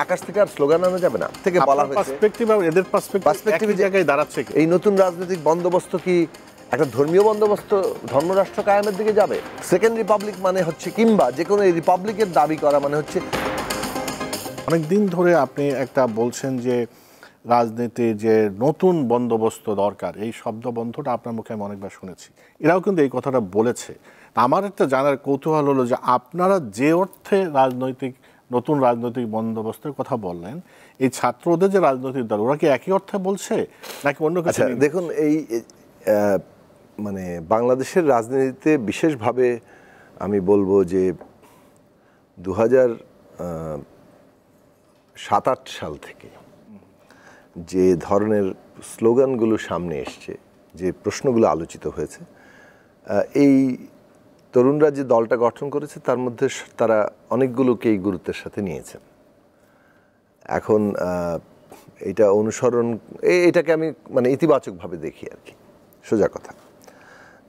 আকাশ থেকে আর স্লোগান আনা যাবে না থেকে বলা হয়েছে পার্সপেক্টিভ আর এদের পার্সপেক্টিভ জায়গায় দাঁড়াচ্ছে এই নতুন রাজনৈতিক বন্দোবস্ত কি একটা ধর্মীয় বন্দোবস্ত ধর্মরাষ্ট্র কায়েমের দিকে যাবে? সেকেন্ড রিপাবলিক মানে হচ্ছে, কিংবা যে কোনো রিপাবলিকের দাবি করা মানে হচ্ছে। অনেকদিন ধরে আপনি একটা বলছেন যে রাজনীতি যে নতুন বন্দোবস্ত দরকার, এই শব্দবন্ধটা আপনার মুখে আমি অনেকবার শুনেছি, এরাও কিন্তু এই কথাটা বলেছে। আমার একটা জানার কৌতূহল হলো যে আপনারা যে অর্থে নতুন রাজনৈতিক বন্দোবস্তের কথা বললেন, এই ছাত্রদের যে রাজনৈতিক দল ওরা কি একই অর্থে বলছে নাকি অন্য কিছু? দেখুন, এই মানে বাংলাদেশের রাজনীতিতে বিশেষভাবে আমি বলবো যে 2007-08 সাল থেকে যে ধরনের স্লোগানগুলো সামনে এসছে, যে প্রশ্নগুলো আলোচিত হয়েছে, এই তরুণরা যে দলটা গঠন করেছে তার মধ্যে তারা অনেকগুলোকেই গুরুত্বের সাথে নিয়েছেন। এখন এটা অনুসরণ, এটাকে আমি মানে ইতিবাচকভাবে দেখি আর কি, সোজা কথা।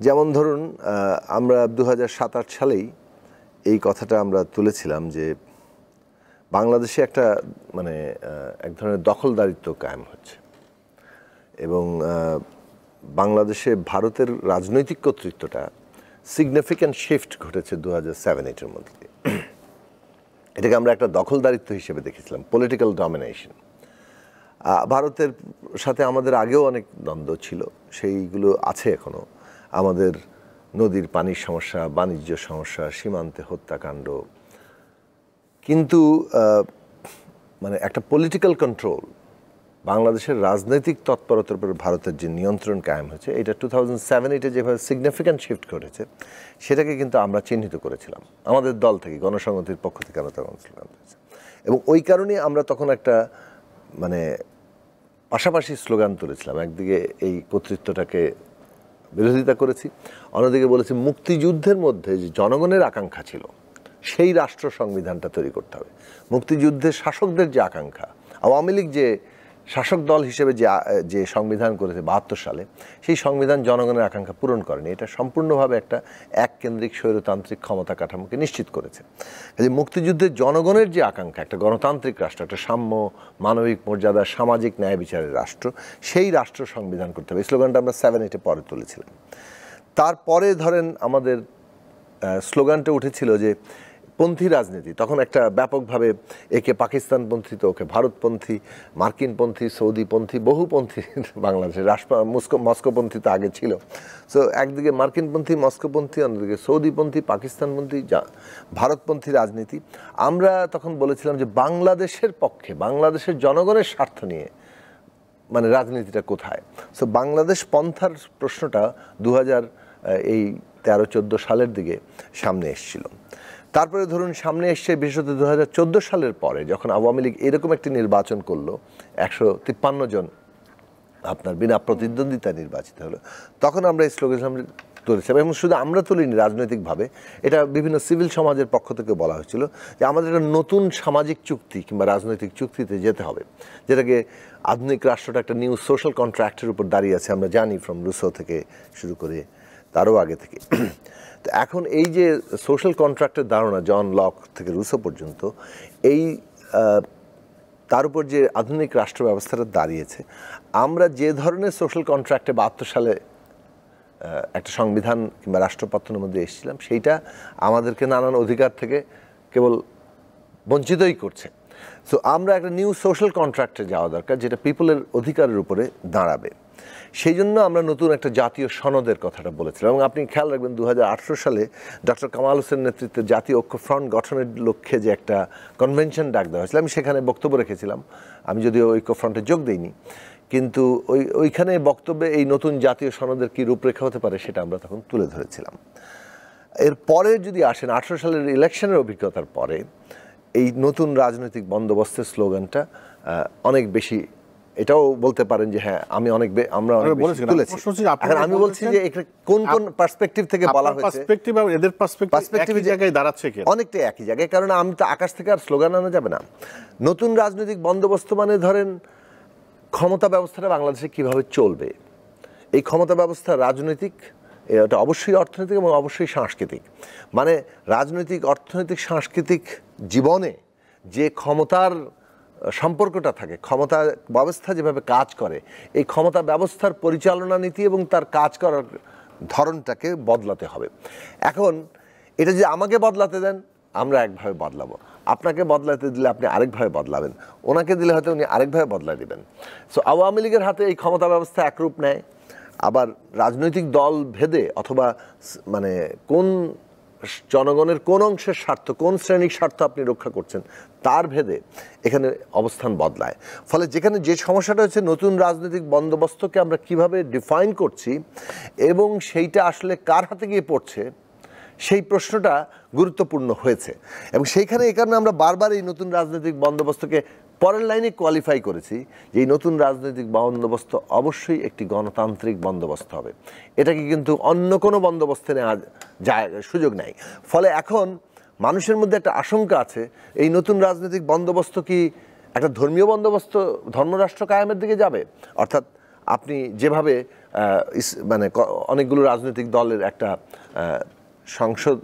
যেমন ধরুন, আমরা 2007-08 সালেই এই কথাটা আমরা তুলেছিলাম যে বাংলাদেশে একটা মানে এক ধরনের দখলদারিত্ব কায়েম হচ্ছে এবং বাংলাদেশে ভারতের রাজনৈতিক কর্তৃত্বটা সিগনিফিক্যান্ট শিফট ঘটেছে 2007-08-এর মধ্যে দিয়ে। এটাকে আমরা একটা দখলদারিত্ব হিসেবে দেখেছিলাম, পলিটিক্যাল ডমিনেশন। ভারতের সাথে আমাদের আগেও অনেক দ্বন্দ্ব ছিল, সেইগুলো আছে এখনও। আমাদের নদীর পানির সমস্যা, বাণিজ্য সমস্যা, সীমান্তে হত্যাকাণ্ড, কিন্তু মানে একটা পলিটিক্যাল কন্ট্রোল, বাংলাদেশের রাজনৈতিক তৎপরতার উপর ভারতের যে নিয়ন্ত্রণ কায়েম হয়েছে, এটা 2007-08-এ যেভাবে সিগনিফিক্যান্ট শিফট করেছে সেটাকে কিন্তু আমরা চিহ্নিত করেছিলাম আমাদের দল থেকে, গণসংহতির পক্ষ থেকে আমরা তখন স্লোগান দিয়েছি। এবং ওই কারণেই আমরা তখন একটা মানে পাশাপাশি স্লোগান তুলেছিলাম। একদিকে এই কর্তৃত্বটাকে বিরোধিতা করেছি, অন্যদিকে বলেছি মুক্তিযুদ্ধের মধ্যে যে জনগণের আকাঙ্ক্ষা ছিল সেই রাষ্ট্র সংবিধানটা তৈরি করতে হবে। মুক্তিযুদ্ধের শাসকদের যে আকাঙ্ক্ষা, আওয়ামী লীগ যে শাসক দল হিসেবে যে সংবিধান করেছে 72 সালে, সেই সংবিধান জনগণের আকাঙ্ক্ষা পূরণ করেনি। এটা সম্পূর্ণভাবে একটা এককেন্দ্রিক স্বৈরতান্ত্রিক ক্ষমতা কাঠামোকে নিশ্চিত করেছে। কাজে মুক্তিযুদ্ধের জনগণের যে আকাঙ্ক্ষা, একটা গণতান্ত্রিক রাষ্ট্র, একটা সাম্য, মানবিক মর্যাদা, সামাজিক ন্যায় বিচারের রাষ্ট্র, সেই রাষ্ট্র সংবিধান করতে হবে। এই স্লোগানটা আমরা 7-8-এ পরে তুলেছিলাম। তারপরে ধরেন আমাদের স্লোগানটা উঠেছিল যে পন্থী রাজনীতি। তখন একটা ব্যাপকভাবে একে পাকিস্তানপন্থী, তো ওকে ভারতপন্থী, মার্কিনপন্থী, সৌদিপন্থী, বহুপন্থী বাংলাদেশে মস্কোপন্থী তো আগে ছিল। সো একদিকে মার্কিনপন্থী, মস্কোপন্থী, অন্যদিকে সৌদিপন্থী, পাকিস্তানপন্থী, ভারতপন্থী রাজনীতি। আমরা তখন বলেছিলাম যে বাংলাদেশের পক্ষে, বাংলাদেশের জনগণের স্বার্থ নিয়ে মানে রাজনীতিটা কোথায়। সো বাংলাদেশ পন্থার প্রশ্নটা 2013-14 সালের দিকে সামনে এসেছিল। তারপরে ধরুন সামনে এসছে বিশেষত 2014 সালের পরে, যখন আওয়ামী লীগ এরকম একটি নির্বাচন করলো, 153 জন আপনার বিনা প্রতিদ্বন্দ্বিতা নির্বাচিত হলো, তখন আমরা এই স্লোগান তুলেছিলাম। এবং শুধু আমরা তুলিনি, রাজনৈতিকভাবে এটা বিভিন্ন সিভিল সমাজের পক্ষ থেকে বলা হয়েছিল যে আমাদের একটা নতুন সামাজিক চুক্তি কিংবা রাজনৈতিক চুক্তিতে যেতে হবে, যেটাকে আধুনিক রাষ্ট্রটা একটা নিউ সোশ্যাল কন্ট্রাক্টের উপর দাঁড়িয়ে আছে। আমরা জানি ফ্রম রুসো থেকে শুরু করে তারও আগে থেকে। তো এখন এই যে সোশ্যাল কন্ট্রাক্টের ধারণা, জন লক থেকে রুসো পর্যন্ত, এই তার উপর যে আধুনিক রাষ্ট্র ব্যবস্থাটা দাঁড়িয়েছে, আমরা যে ধরনের সোশ্যাল কন্ট্রাক্টে 72 সালে একটা সংবিধান কিংবা রাষ্ট্রপত্রের মধ্যে এসেছিলাম, সেইটা আমাদেরকে নানান অধিকার থেকে কেবল বঞ্চিতই করছে। সো আমরা একটা নিউ সোশ্যাল কন্ট্রাক্টে যাওয়া দরকার, যেটা পিপলের অধিকারের উপরে দাঁড়াবে। সেই জন্য আমরা নতুন একটা জাতীয় সনদের কথাটা বলেছিলাম। এবং আপনি খেয়াল রাখবেন 2018 সালে ডক্টর কামাল হোসেন নেতৃত্বে জাতীয় ঐক্য ফ্রন্ট গঠনের লক্ষ্যে যে একটা কনভেনশন ডাক দেওয়া হয়েছিল, আমি সেখানে বক্তব্য রেখেছিলাম। আমি যদিও ঐক্য ফ্রন্টে যোগ দিইনি, কিন্তু ওইখানে বক্তব্যে এই নতুন জাতীয় সনদের কী রূপরেখা হতে পারে সেটা আমরা তখন তুলে ধরেছিলাম। এরপরে যদি আসেন 18 সালের ইলেকশনের অভিজ্ঞতার পরে, এই নতুন রাজনৈতিক বন্দোবস্তের স্লোগানটা অনেক বেশি, এটাও বলতে পারেন যে হ্যাঁ আমরা অনেক বেশি তুলেছি। এখন আমি বলছি যে কোন কোন পার্সপেক্টিভ থেকে বলা হয়েছে, পার্সপেক্টিভ আর এদের পার্সপেক্টিভ জায়গায় দাঁড়াচ্ছে কি? অনেকটাই একই জায়গায়। কারণ আমি তো আকাশ থেকে আর স্লোগান আনা যাবে না। নতুন রাজনৈতিক বন্দোবস্ত মানে ধরেন ক্ষমতা ব্যবস্থাটা বাংলাদেশে কিভাবে চলবে, এই ক্ষমতা ব্যবস্থা রাজনৈতিক, এটা অবশ্যই অর্থনৈতিক এবং অবশ্যই সাংস্কৃতিক। মানে রাজনৈতিক, অর্থনৈতিক, সাংস্কৃতিক জীবনে যে ক্ষমতার সম্পর্কটা থাকে, ক্ষমতা ব্যবস্থা যেভাবে কাজ করে, এই ক্ষমতা ব্যবস্থার পরিচালনা নীতি এবং তার কাজ করার ধরনটাকে বদলাতে হবে। এখন এটা যে আমাকে বদলাতে দেন, আমরা একভাবে বদলাবো, আপনাকে বদলাতে দিলে আপনি আরেকভাবে বদলাবেন, ওনাকে দিলে হয়তো উনি আরেকভাবে বদলাই দেবেন। সো আওয়ামী লীগের হাতে এই ক্ষমতা ব্যবস্থা একরূপ নেয়, আবার রাজনৈতিক দল ভেদে অথবা মানে কোন জনগণের কোন অংশের স্বার্থ, কোন শ্রেণীর স্বার্থ আপনি রক্ষা করছেন তার ভেদে এখানে অবস্থান বদলায়। ফলে যেখানে যে সমস্যাটা হচ্ছে নতুন রাজনৈতিক বন্দোবস্তকে আমরা কিভাবে ডিফাইন করছি এবং সেইটা আসলে কার হাতে গিয়ে পড়ছে, সেই প্রশ্নটা গুরুত্বপূর্ণ হয়েছে। এবং সেইখানে এই কারণে আমরা বারবার এই নতুন রাজনৈতিক বন্দোবস্তকে পরের লাইনে কোয়ালিফাই করেছি যে এই নতুন রাজনৈতিক বন্দোবস্ত অবশ্যই একটি গণতান্ত্রিক বন্দোবস্ত হবে। এটাকে কিন্তু অন্য কোনো বন্দোবস্তে নেওয়ার সুযোগ নেই। ফলে এখন মানুষের মধ্যে একটা আশঙ্কা আছে, এই নতুন রাজনৈতিক বন্দোবস্ত কি একটা ধর্মীয় বন্দোবস্ত, ধর্মরাষ্ট্র কায়েমের দিকে যাবে? অর্থাৎ আপনি যেভাবে মানে অনেকগুলো রাজনৈতিক দলের একটা সংসদ,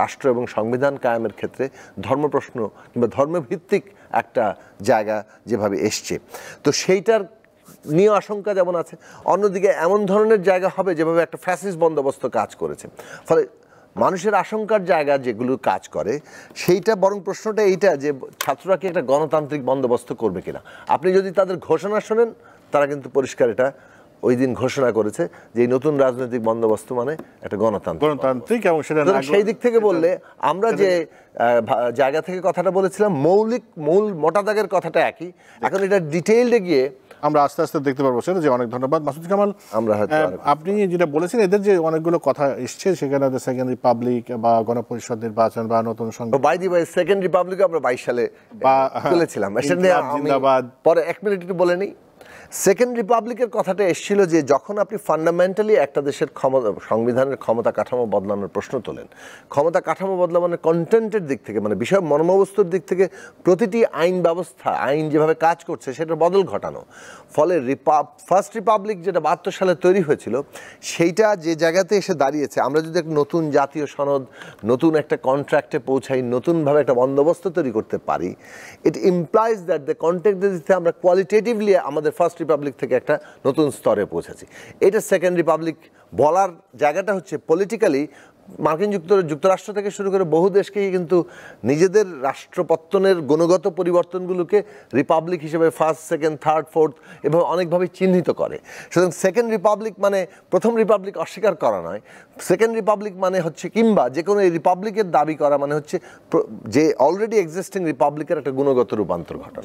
রাষ্ট্র এবং সংবিধান কায়েমের ক্ষেত্রে ধর্মপ্রশ্ন কিংবা ধর্মভিত্তিক একটা জায়গা যেভাবে এসছে, তো সেইটার নিয়ে আশঙ্কা যেমন আছে, অন্যদিকে এমন ধরনের জায়গা হবে যেভাবে একটা ফ্যাসিস্ট বন্দোবস্ত কাজ করেছে। ফলে মানুষের আশঙ্কার জায়গা যেগুলো কাজ করে, সেইটা বরং প্রশ্নটা এইটা যে ছাত্ররা কি একটা গণতান্ত্রিক বন্দোবস্ত করবে কিনা। আপনি যদি তাদের ঘোষণা শোনেন, তারা কিন্তু পরিষ্কার এটা ওই দিন ঘোষণা করেছে যে এই নতুন রাজনৈতিক বন্দোবস্ত মানে একটা গণতান্ত্রিক। এবং সেটা সেই দিক থেকে বললে আমরা যে জায়গা থেকে কথাটা বলেছিলাম, মূল মোটা দাগের কথাটা একই। এখন এটা ডিটেইলডে গিয়ে আমরা আস্তে আস্তে দেখতে পারবো সেটা। যে অনেক ধন্যবাদ মাসুদ কামাল। আপনি যেটা বলেছেন, এদের যে অনেকগুলো কথা এসছে সেখানে সেকেন্ড রিপাবলিক বা গণপরিষদ নির্বাচন বা নতুন সংবিধান, by the by second republic আমরা 22 সালে তুলেছিলাম। পরে 1 মিনিট একটু বলে নিই। সেকেন্ড রিপাবলিকের কথাটা এসেছিল যে যখন আপনি ফান্ডামেন্টালি একটা দেশের সংবিধানের ক্ষমতা কাঠামো বদলানোর প্রশ্ন তোলেন, ক্ষমতা কাঠামো বদলা মানে কন্টেন্টের দিক থেকে, মানে বিষয় মর্মবস্তুর দিক থেকে প্রতিটি আইন ব্যবস্থা, আইন যেভাবে কাজ করছে সেটার বদল ঘটানো। ফলে ফার্স্ট রিপাবলিক যেটা 72 সালে তৈরি হয়েছিল, সেইটা যে জায়গাতে এসে দাঁড়িয়েছে, আমরা যদি একটা নতুন জাতীয় সনদ, নতুন একটা কন্ট্রাক্টে পৌঁছাই, নতুনভাবে একটা বন্দোবস্ত তৈরি করতে পারি, ইট ইমপ্লাইজ দ্যাট দ্য কন্টেক্টে আমরা কোয়ালিটেটিভলি আমাদের ফার্স্ট রিপাবলিক থেকে একটা নতুন স্তরে পৌঁছেছি। এটা সেকেন্ড রিপাবলিক বলার জায়গাটা হচ্ছে পলিটিক্যালি মার্কিন যুক্তরাষ্ট্র থেকে শুরু করে বহু দেশকেই কিন্তু নিজেদের রাষ্ট্রপত্তনের গুণগত পরিবর্তনগুলোকে রিপাবলিক হিসেবে ফার্স্ট, সেকেন্ড, থার্ড, ফোর্থ এভাবে অনেকভাবে চিহ্নিত করে। সুতরাং সেকেন্ড রিপাবলিক মানে প্রথম রিপাবলিক অস্বীকার করা নয়। সেকেন্ড রিপাবলিক মানে হচ্ছে, কিংবা যে কোনো এই রিপাবলিকের দাবি করা মানে হচ্ছে যে অলরেডি এক্সিস্টিং রিপাবলিকের একটা গুণগত রূপান্তর ঘটা।